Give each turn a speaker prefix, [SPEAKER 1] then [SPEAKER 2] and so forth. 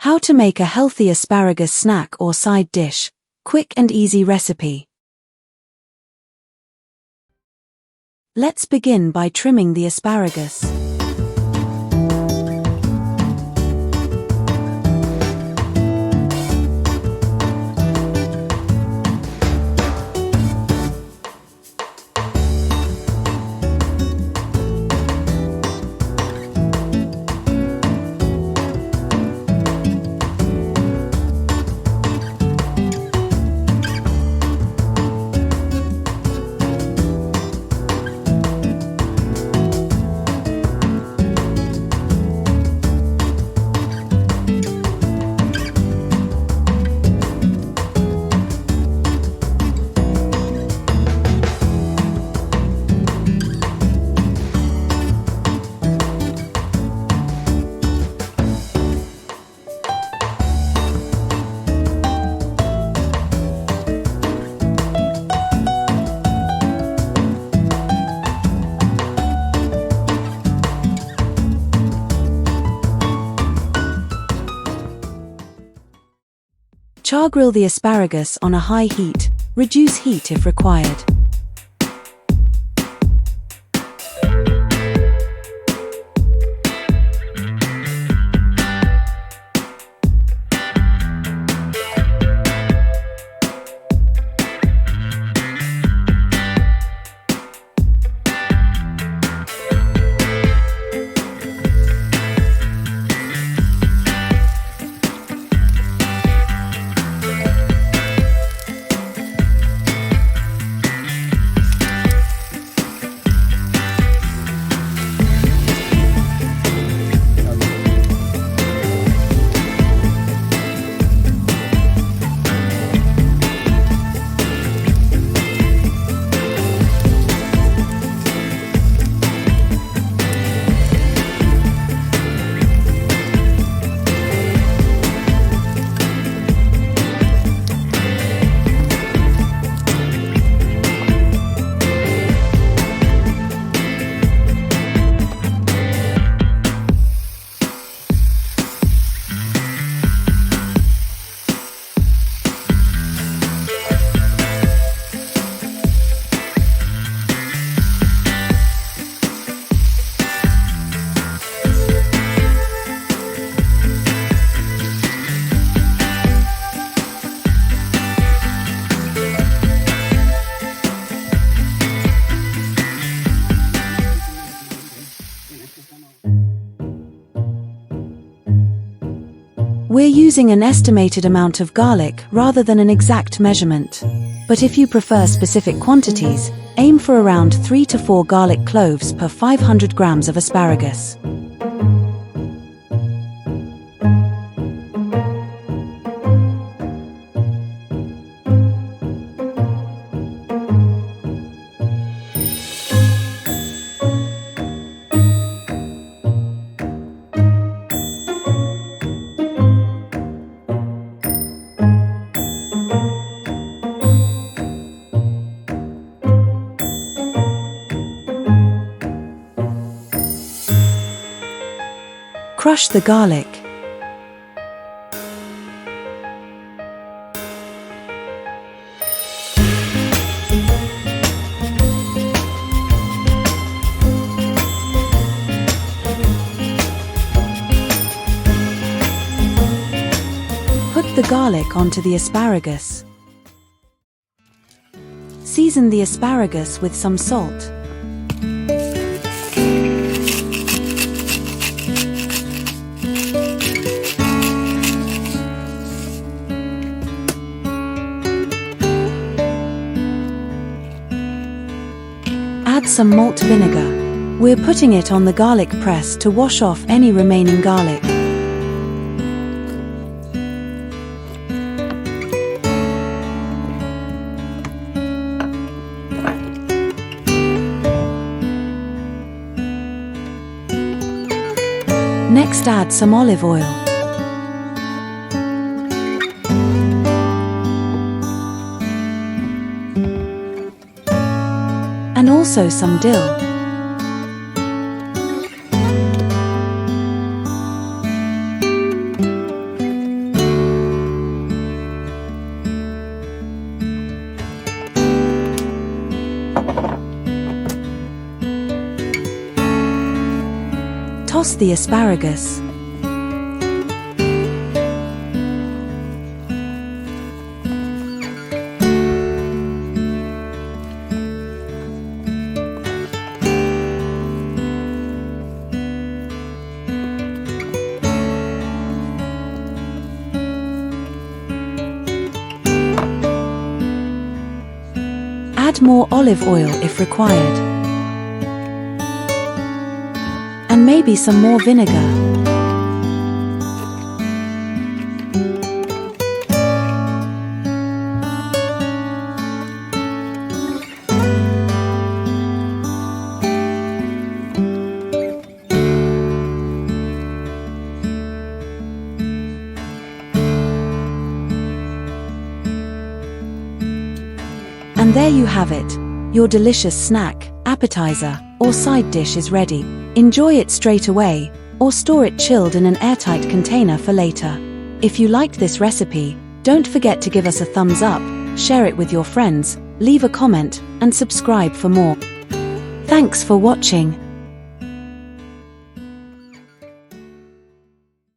[SPEAKER 1] How to make a healthy asparagus snack or side dish. Quick and easy recipe. Let's begin by trimming the asparagus. Char grill the asparagus on a high heat. Reduce heat if required. We're using an estimated amount of garlic rather than an exact measurement. But if you prefer specific quantities, aim for around 3 to 4 garlic cloves per 500 grams of asparagus. Crush the garlic. Put the garlic onto the asparagus. Season the asparagus with some salt. Add some malt vinegar. We're putting it on the garlic press to wash off any remaining garlic. Next, add some olive oil. And also some dill. Toss the asparagus. Add more olive oil if required. And maybe some more vinegar. And there you have it. Your delicious snack, appetizer, or side dish is ready. Enjoy it straight away, or store it chilled in an airtight container for later. If you liked this recipe, don't forget to give us a thumbs up, share it with your friends, leave a comment, and subscribe for more. Thanks for watching.